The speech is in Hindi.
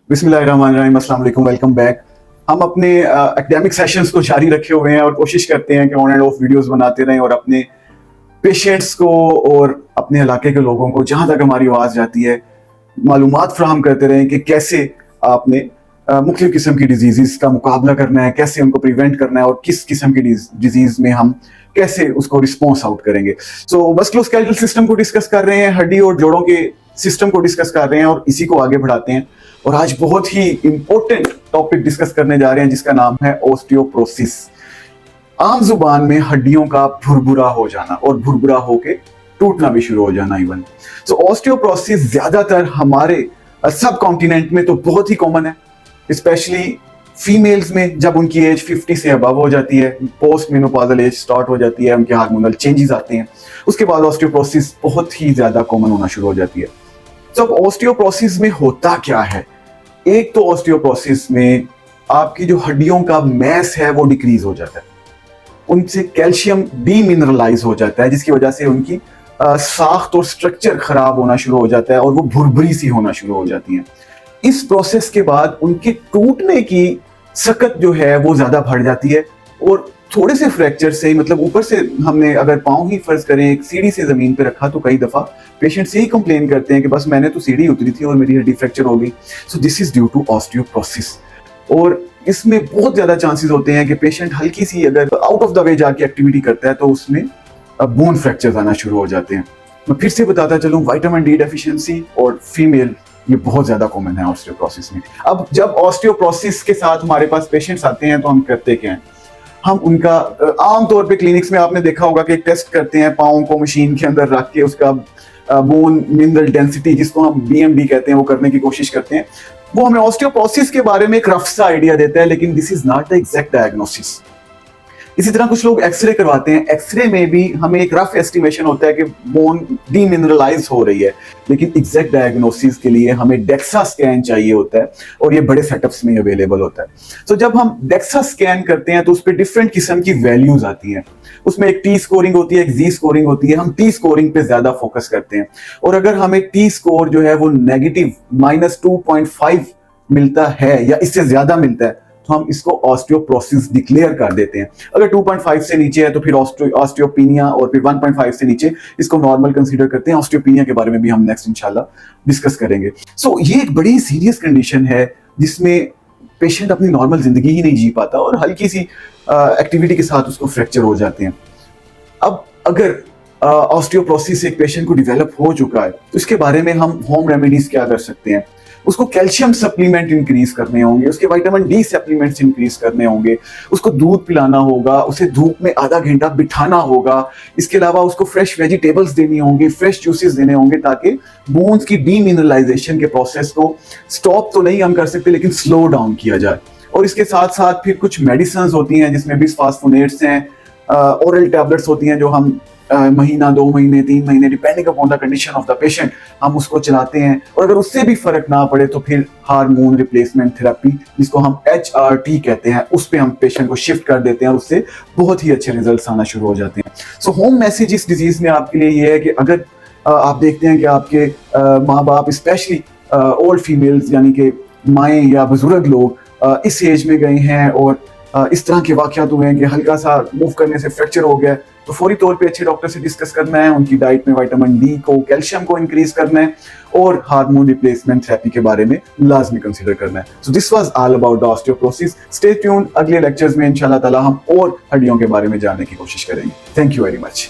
बिस्मिल्लाहिर्रहमानिर्रहीम, अस्सलाम वालेकुम, वेलकम बैक। हम अपने एकेडमिक सेशंस को जारी रखे हुए हैं और कोशिश करते हैं कि ऑन एंड ऑफ वीडियोस बनाते रहें और अपने पेशेंट्स को और अपने इलाके के लोगों को जहां तक हमारी आवाज़ जाती है मालूमात फ्राहम करते रहें कि कैसे आपने मुख्तलिफ किस्म की डिजीज़ का मुकाबला करना है, कैसे उनको प्रिवेंट करना है और किस किस्म की डिजीज़ में हम कैसे उसको रिस्पॉन्स आउट करेंगे। सो मस्कुलोस्केलेटल सिस्टम को डिस्कस कर रहे हैं, हड्डी और जोड़ों के सिस्टम को डिस्कस कर रहे हैं और इसी को आगे बढ़ाते हैं। और आज बहुत ही इंपॉर्टेंट टॉपिक डिस्कस करने जा रहे हैं जिसका नाम है ऑस्टियोप्रोसिस। आम जुबान में हड्डियों का भुरभुरा हो जाना और भुरभुरा होके टूटना भी शुरू हो जाना इवन। सो ऑस्टियोप्रोसिस ज्यादातर हमारे सब कॉन्टिनेंट में तो बहुत ही कॉमन है, स्पेशली फीमेल्स में जब उनकी एज 50 से अबव हो जाती है, पोस्ट मेनोपॉजल एज स्टार्ट हो जाती है, उनके हार्मोनल चेंजेस आते हैं, उसके बाद ऑस्टियोप्रोसिस बहुत ही ज्यादा कॉमन होना शुरू हो जाती है। तो अब ऑस्टियोप्रोसिस में होता क्या है? एक तो ऑस्टियोप्रोसिस में आपकी जो हड्डियों का मैस है वो डिक्रीज हो जाता है, उनसे कैल्शियम डीमिनरलाइज हो जाता है, जिसकी वजह से उनकी साख्त और स्ट्रक्चर खराब होना शुरू हो जाता है और वो भुरभुरी सी होना शुरू हो जाती है। इस प्रोसेस के बाद उनके टूटने की सकत जो है वो ज्यादा बढ़ जाती है और थोड़े से फ्रैक्चर से, मतलब ऊपर से हमने अगर पाँव ही फर्ज करें एक सीढ़ी से जमीन पे रखा तो कई दफा पेशेंट से ही कंप्लेन करते हैं कि बस मैंने तो सीढ़ी उतरी थी और मेरी हड्डी फ्रैक्चर हो गई। So this is due to osteoporosis. और इसमें बहुत ज्यादा चांसेस होते हैं कि पेशेंट हल्की सी अगर आउट ऑफ द वे जाके एक्टिविटी करता है तो उसमें बोन फ्रैक्चर्स आना शुरू हो जाते हैं। मैं फिर से बताता चलूं, विटामिन डी डेफिशिएंसी और फीमेल ये बहुत ज्यादा कॉमन है ऑस्टियोप्रोसिस में। अब जब ऑस्टियोप्रोसिस के साथ हमारे पास पेशेंट्स आते हैं तो हम करते क्या हैं? हम उनका आमतौर पे क्लिनिक्स में आपने देखा होगा कि एक टेस्ट करते हैं, पाँव को मशीन के अंदर रख के उसका बोन मिनरल डेंसिटी जिसको हम बीएमडी कहते हैं वो करने की कोशिश करते हैं। वो हमें ऑस्टियोप्रोसिस के बारे में एक रफ सा आइडिया देता है, लेकिन this is not the exact diagnosis. इसी तरह कुछ लोग एक्सरे करवाते हैं, एक्सरे में भी हमें एक रफ एस्टिमेशन होता है कि बोन डीमिनरलाइज हो रही है, लेकिन एग्जैक्ट डायग्नोसिस के लिए हमें डेक्सा स्कैन चाहिए होता है और ये बड़े सेटअप्स में अवेलेबल होता है। तो जब हम डेक्सा स्कैन करते हैं तो उस पर डिफरेंट किस्म की वैल्यूज आती हैं। उसमें एक टी स्कोरिंग होती है, एक जी स्कोरिंग होती है। हम टी स्कोरिंग पे ज्यादा फोकस करते हैं और अगर हमें टी स्कोर जो है वो नेगेटिव -2.5 मिलता है या इससे ज्यादा मिलता है तो हम इसको ऑस्टियोप्रोसिस डिक्लेयर कर देते हैं। अगर 2.5 से नीचे है तो फिर ऑस्टियोपिनिया और फिर 1.5 से नीचे इसको नॉर्मल कंसीडर करते हैं। ऑस्टियोपिनिया के बारे में भी हम नेक्स्ट इंशाल्लाह डिस्कस करेंगे। सो ये एक बड़ी सीरियस कंडीशन है जिसमें पेशेंट अपनी नॉर्मल जिंदगी ही नहीं जी पाता और हल्की सी एक्टिविटी के साथ उसको फ्रैक्चर हो जाते हैं। अब अगर ऑस्टियोप्रोसिस एक पेशेंट को डेवलप हो चुका है तो इसके बारे में हम होम रेमेडीज क्या कर सकते हैं? उसको कैल्शियम सप्लीमेंट इंक्रीज करने होंगे, उसके विटामिन डी सप्लीमेंट्स इंक्रीज करने होंगे, उसको दूध पिलाना होगा, उसे धूप में आधा घंटा बिठाना होगा। इसके अलावा उसको फ्रेश वेजिटेबल्स देनी होंगी, फ्रेश जूसेस देने होंगे ताकि बोन्स की डीमिनरलाइजेशन के प्रोसेस को स्टॉप तो नहीं हम कर सकते लेकिन स्लो डाउन किया जाए। और इसके साथ साथ फिर कुछ मेडिसिन होती हैं जिसमें बिसफॉस्फोनेट्स हैं, ओरल टैबलेट्स होती हैं जो हम महीना, 2 महीने, 3 महीने depending upon the condition of the patient हम उसको चलाते हैं। और अगर उससे भी फर्क ना पड़े तो फिर हार्मोन रिप्लेसमेंट थेरेपी जिसको हम HRT कहते हैं उस पर हम पेशेंट को शिफ्ट कर देते हैं और उससे बहुत ही अच्छे रिजल्ट्स आना शुरू हो जाते हैं। सो होम मैसेज इस डिजीज में आपके लिए ये है कि अगर आप देखते हैं कि आपके माँ बाप स्पेशली ओल्ड फीमेल्स यानी कि माएँ या बुजुर्ग लोग इस एज में गए हैं और इस तरह के वाकयात हुए हैं कि हल्का सा मूव करने से फ्रैक्चर हो गया, तो फौरी तौर पे अच्छे डॉक्टर से डिस्कस करना है, उनकी डाइट में विटामिन डी को, कैल्शियम को इंक्रीज करना है और हार्मोन रिप्लेसमेंट थेरेपी के बारे में लाजमी कंसीडर करना है। So this was all about the osteoporosis. Stay tuned, अगले लेक्चर्स में इंशाल्लाह ताला हम और हड्डियों के बारे में जानने की कोशिश करेंगे। Thank you very much.